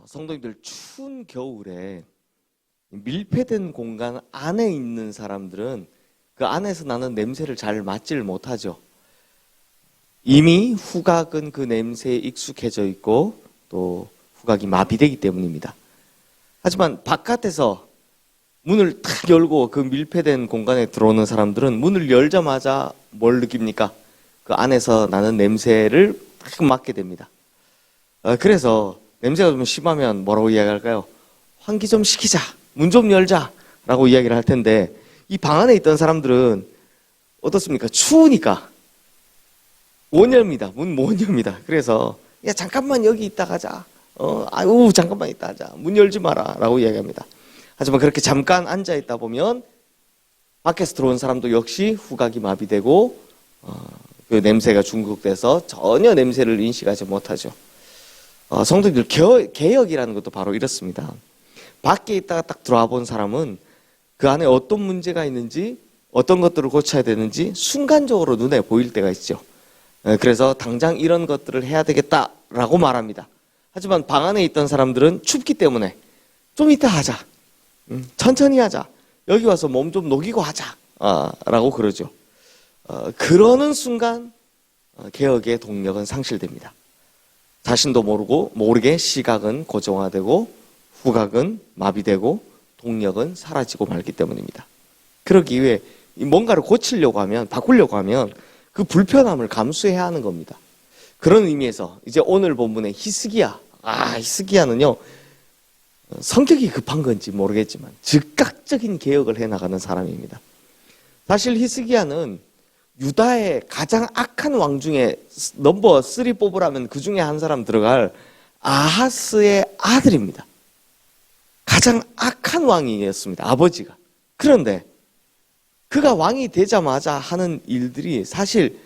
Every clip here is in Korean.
성도님들, 추운 겨울에 밀폐된 공간 안에 있는 사람들은 그 안에서 나는 냄새를 잘 맡지를 못하죠. 이미 후각은 그 냄새에 익숙해져 있고 또 후각이 마비되기 때문입니다. 하지만 바깥에서 문을 탁 열고 그 밀폐된 공간에 들어오는 사람들은 문을 열자마자 뭘 느낍니까? 그 안에서 나는 냄새를 탁 맡게 됩니다. 그래서 냄새가 좀 심하면 뭐라고 이야기할까요? 환기 좀 시키자, 문 좀 열자 라고 이야기를 할 텐데, 이 방 안에 있던 사람들은 어떻습니까? 추우니까 못 엽니다. 문 못 엽니다. 그래서 야, 잠깐만 여기 있다 가자. 잠깐만 있다 하자. 문 열지 마라 라고 이야기합니다. 하지만 그렇게 잠깐 앉아 있다 보면 밖에서 들어온 사람도 역시 후각이 마비되고 그 냄새가 중독돼서 전혀 냄새를 인식하지 못하죠. 성도님들, 개혁이라는 것도 바로 이렇습니다. 밖에 있다가 딱 들어와 본 사람은 그 안에 어떤 문제가 있는지, 어떤 것들을 고쳐야 되는지 순간적으로 눈에 보일 때가 있죠. 그래서 당장 이런 것들을 해야 되겠다라고 말합니다. 하지만 방 안에 있던 사람들은 춥기 때문에 좀 이따 하자, 천천히 하자, 여기 와서 몸 좀 녹이고 하자 라고 그러죠. 그러는 순간 개혁의 동력은 상실됩니다. 자신도 모르게 시각은 고정화되고 후각은 마비되고 동력은 사라지고 말기 때문입니다. 그러기 위해 뭔가를 고치려고 하면, 바꾸려고 하면 그 불편함을 감수해야 하는 겁니다. 그런 의미에서 이제 오늘 본문의 히스기야는요, 성격이 급한 건지 모르겠지만 즉각적인 개혁을 해나가는 사람입니다. 사실 히스기야는 유다의 가장 악한 왕 중에 넘버 3 뽑으라면 그 중에 한 사람 들어갈 아하스의 아들입니다. 가장 악한 왕이었습니다. 아버지가. 그런데 그가 왕이 되자마자 하는 일들이 사실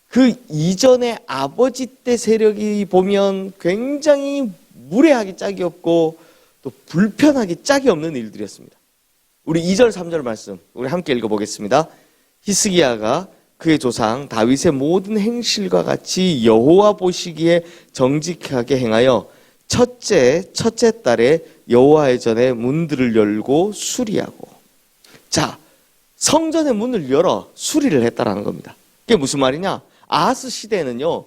그 이전의 아버지 때 세력이 보면 굉장히 무례하기 짝이 없고 또 불편하기 짝이 없는 일들이었습니다. 우리 2절 3절 말씀 우리 함께 읽어보겠습니다. 히스기야가 그의 조상 다윗의 모든 행실과 같이 여호와 보시기에 정직하게 행하여 첫째 달에 여호와의 전에 문들을 열고 수리하고. 자, 성전의 문을 열어 수리를 했다라는 겁니다. 그게 무슨 말이냐? 아하스 시대에는요,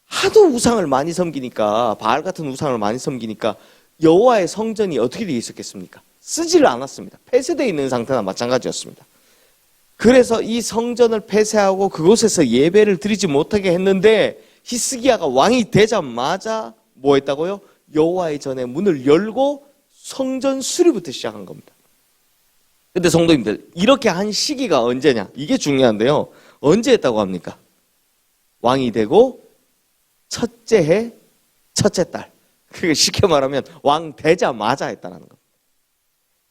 하도 우상을 많이 섬기니까, 바알 같은 우상을 많이 섬기니까 여호와의 성전이 어떻게 되어 있었겠습니까? 쓰지를 않았습니다. 폐쇄되어 있는 상태나 마찬가지였습니다. 그래서 이 성전을 폐쇄하고 그곳에서 예배를 드리지 못하게 했는데, 히스기야가 왕이 되자마자 뭐 했다고요? 여호와의 전에 문을 열고 성전 수리부터 시작한 겁니다. 근데 성도님들, 이렇게 한 시기가 언제냐? 이게 중요한데요. 언제 했다고 합니까? 왕이 되고 첫째 해, 첫째 달. 그게 쉽게 말하면 왕 되자마자 했다는 겁니다.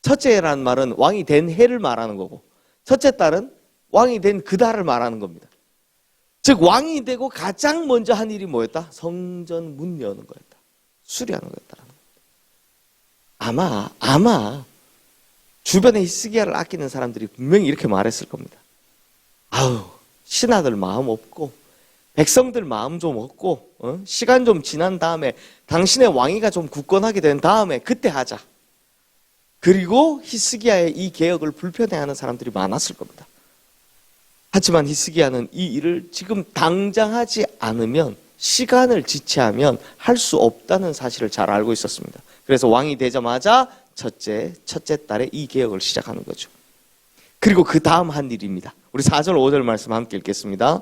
첫째 해라는 말은 왕이 된 해를 말하는 거고, 첫째 달은 왕이 된 그 달을 말하는 겁니다. 즉 왕이 되고 가장 먼저 한 일이 뭐였다? 성전 문 여는 거였다. 수리하는 거였다라는 겁니다. 아마 주변에 히스기야를 아끼는 사람들이 분명히 이렇게 말했을 겁니다. 아우, 신하들 마음 없고 백성들 마음 좀 없고 시간 좀 지난 다음에 당신의 왕위가 좀 굳건하게 된 다음에 그때 하자. 그리고 히스기야의 이 개혁을 불편해하는 사람들이 많았을 겁니다. 하지만 히스기야는 이 일을 지금 당장 하지 않으면, 시간을 지체하면 할 수 없다는 사실을 잘 알고 있었습니다. 그래서 왕이 되자마자 첫째 달에 이 개혁을 시작하는 거죠. 그리고 그 다음 한 일입니다. 우리 4절 5절 말씀 함께 읽겠습니다.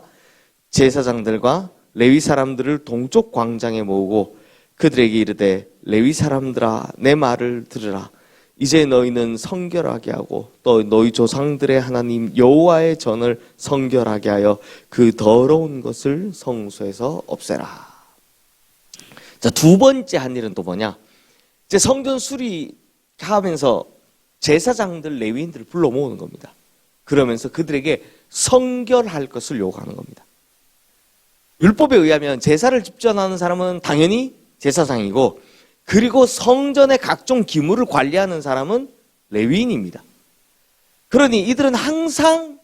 제사장들과 레위 사람들을 동쪽 광장에 모으고 그들에게 이르되, 레위 사람들아, 내 말을 들으라. 이제 너희는 성결하게 하고 또 너희 조상들의 하나님 여호와의 전을 성결하게 하여 그 더러운 것을 성소에서 없애라. 자, 두 번째 한 일은 또 뭐냐? 이제 성전 수리하면서 제사장들, 레위인들을 불러 모으는 겁니다. 그러면서 그들에게 성결할 것을 요구하는 겁니다. 율법에 의하면 제사를 집전하는 사람은 당연히 제사장이고, 그리고 성전의 각종 기물을 관리하는 사람은 레위인입니다. 그러니 이들은 항상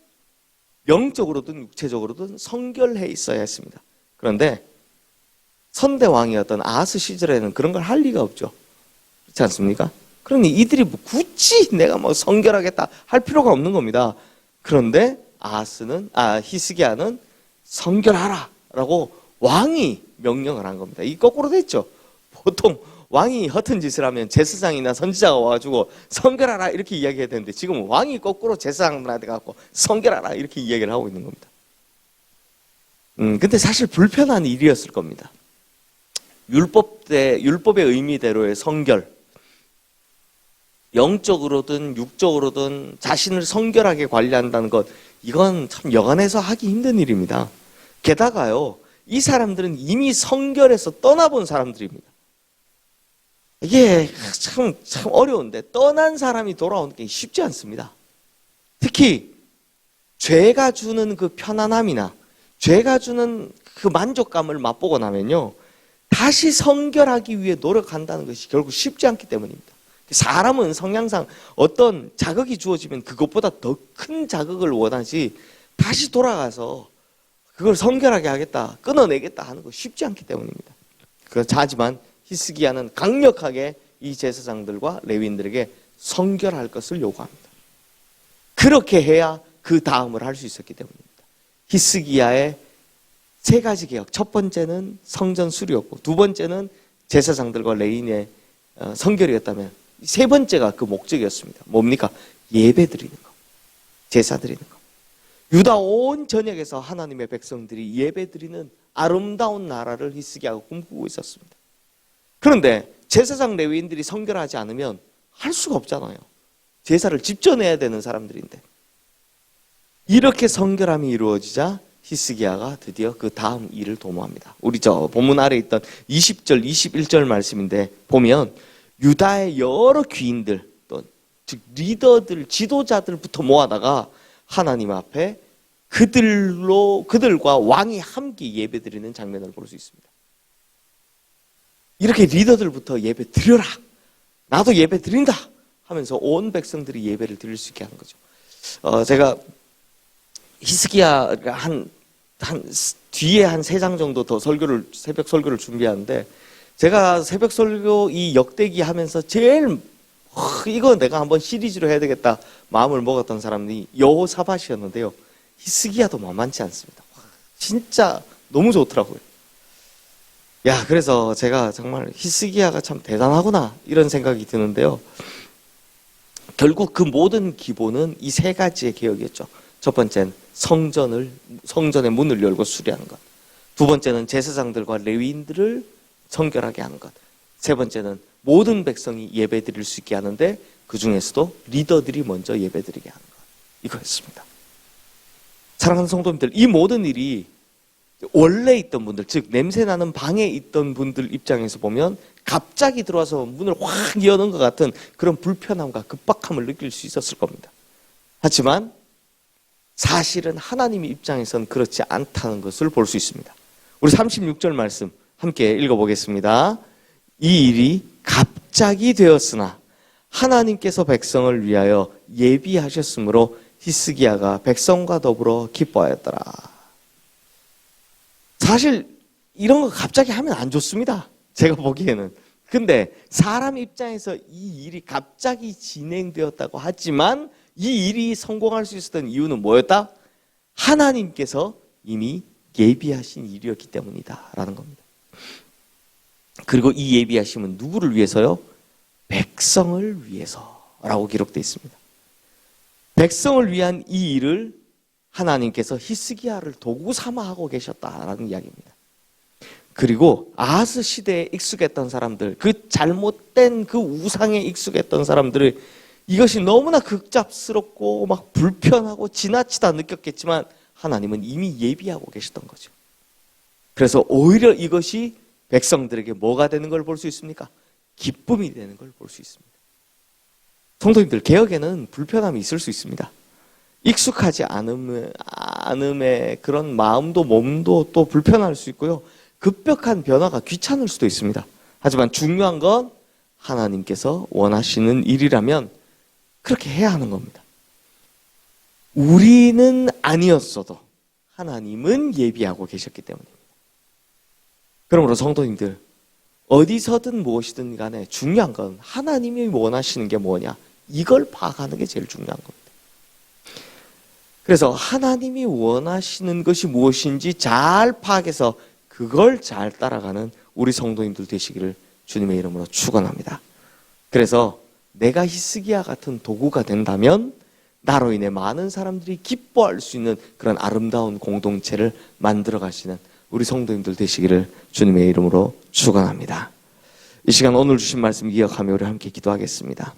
영적으로든 육체적으로든 성결해 있어야 했습니다. 그런데 선대왕이었던 아하스 시절에는 그런 걸 할 리가 없죠. 그렇지 않습니까? 그러니 이들이 뭐 굳이 내가 뭐 성결하겠다 할 필요가 없는 겁니다. 그런데 히스기야는 성결하라라고 왕이 명령을 한 겁니다. 이 거꾸로 됐죠. 보통 왕이 허튼 짓을 하면 제사장이나 선지자가 와가지고 성결하라 이렇게 이야기해야 되는데 지금 왕이 거꾸로 제사장들한테 가고 성결하라 이렇게 이야기를 하고 있는 겁니다. 근데 사실 불편한 일이었을 겁니다. 율법의 의미대로의 성결, 영적으로든 육적으로든 자신을 성결하게 관리한다는 것, 이건 참 여간해서 하기 힘든 일입니다. 게다가요, 이 사람들은 이미 성결해서 떠나본 사람들입니다. 이게 참 어려운데 떠난 사람이 돌아오는 게 쉽지 않습니다. 특히 죄가 주는 그 편안함이나 죄가 주는 그 만족감을 맛보고 나면요, 다시 성결하기 위해 노력한다는 것이 결국 쉽지 않기 때문입니다. 사람은 성향상 어떤 자극이 주어지면 그것보다 더 큰 자극을 원하지 다시 돌아가서 그걸 성결하게 하겠다, 끊어내겠다 하는 거 쉽지 않기 때문입니다. 하지만 히스기야는 강력하게 이 제사장들과 레위인들에게 성결할 것을 요구합니다. 그렇게 해야 그 다음을 할 수 있었기 때문입니다. 히스기야의 세 가지 개혁, 첫 번째는 성전 수리였고 두 번째는 제사장들과 레위인의 성결이었다면 세 번째가 그 목적이었습니다. 뭡니까? 예배 드리는 것, 제사 드리는 것. 유다 온 전역에서 하나님의 백성들이 예배 드리는 아름다운 나라를 히스기야가 꿈꾸고 있었습니다. 그런데 제사장 레위인들이 성결하지 않으면 할 수가 없잖아요. 제사를 집전해야 되는 사람들인데. 이렇게 성결함이 이루어지자 히스기야가 드디어 그 다음 일을 도모합니다. 우리 저 본문 아래에 있던 20절, 21절 말씀인데 보면 유다의 여러 귀인들, 또 즉 리더들, 지도자들부터 모아다가 하나님 앞에 그들과 왕이 함께 예배드리는 장면을 볼 수 있습니다. 이렇게 리더들부터 예배 드려라, 나도 예배 드린다 하면서 온 백성들이 예배를 드릴 수 있게 하는 거죠. 제가 히스기야가 뒤에 한 3장 정도 더 새벽 설교를 준비하는데, 제가 새벽 설교 이 역대기 하면서 제일 이거 내가 한번 시리즈로 해야 되겠다 마음을 먹었던 사람이 여호사밧이었는데요. 히스기야도 만만치 않습니다. 진짜 너무 좋더라고요. 그래서 제가 정말 히스기야가 참 대단하구나 이런 생각이 드는데요. 결국 그 모든 기본은 이 세 가지의 개혁이었죠. 첫 번째는 성전의 문을 열고 수리하는 것. 두 번째는 제사장들과 레위인들을 성결하게 하는 것. 세 번째는 모든 백성이 예배드릴 수 있게 하는데 그 중에서도 리더들이 먼저 예배드리게 하는 것. 이거였습니다. 사랑하는 성도님들, 이 모든 일이 원래 있던 분들, 즉 냄새나는 방에 있던 분들 입장에서 보면 갑자기 들어와서 문을 확 여는 것 같은 그런 불편함과 급박함을 느낄 수 있었을 겁니다. 하지만 사실은 하나님의 입장에서는 그렇지 않다는 것을 볼 수 있습니다. 우리 36절 말씀 함께 읽어보겠습니다. 이 일이 갑자기 되었으나 하나님께서 백성을 위하여 예비하셨으므로 히스기야가 백성과 더불어 기뻐하였더라. 사실 이런 거 갑자기 하면 안 좋습니다. 제가 보기에는. 근데 사람 입장에서 이 일이 갑자기 진행되었다고 하지만 이 일이 성공할 수 있었던 이유는 뭐였다? 하나님께서 이미 예비하신 일이었기 때문이다 라는 겁니다. 그리고 이 예비하심은 누구를 위해서요? 백성을 위해서라고 기록되어 있습니다. 백성을 위한 이 일을 하나님께서 히스기야를 도구 삼아 하고 계셨다라는 이야기입니다. 그리고 아하스 시대에 익숙했던 사람들, 그 잘못된 그 우상에 익숙했던 사람들을 이것이 너무나 극잡스럽고 막 불편하고 지나치다 느꼈겠지만 하나님은 이미 예비하고 계셨던 거죠. 그래서 오히려 이것이 백성들에게 뭐가 되는 걸 볼 수 있습니까? 기쁨이 되는 걸 볼 수 있습니다. 성도님들, 개혁에는 불편함이 있을 수 있습니다. 익숙하지 않음의 그런 마음도 몸도 또 불편할 수 있고요. 급격한 변화가 귀찮을 수도 있습니다. 하지만 중요한 건 하나님께서 원하시는 일이라면 그렇게 해야 하는 겁니다. 우리는 아니었어도 하나님은 예비하고 계셨기 때문입니다. 그러므로 성도님들, 어디서든 무엇이든 간에 중요한 건 하나님이 원하시는 게 뭐냐, 이걸 파악하는 게 제일 중요한 겁니다. 그래서 하나님이 원하시는 것이 무엇인지 잘 파악해서 그걸 잘 따라가는 우리 성도님들 되시기를 주님의 이름으로 축원합니다. 그래서 내가 히스기야 같은 도구가 된다면 나로 인해 많은 사람들이 기뻐할 수 있는 그런 아름다운 공동체를 만들어 가시는 우리 성도님들 되시기를 주님의 이름으로 축원합니다. 이 시간 오늘 주신 말씀 기억하며 우리 함께 기도하겠습니다.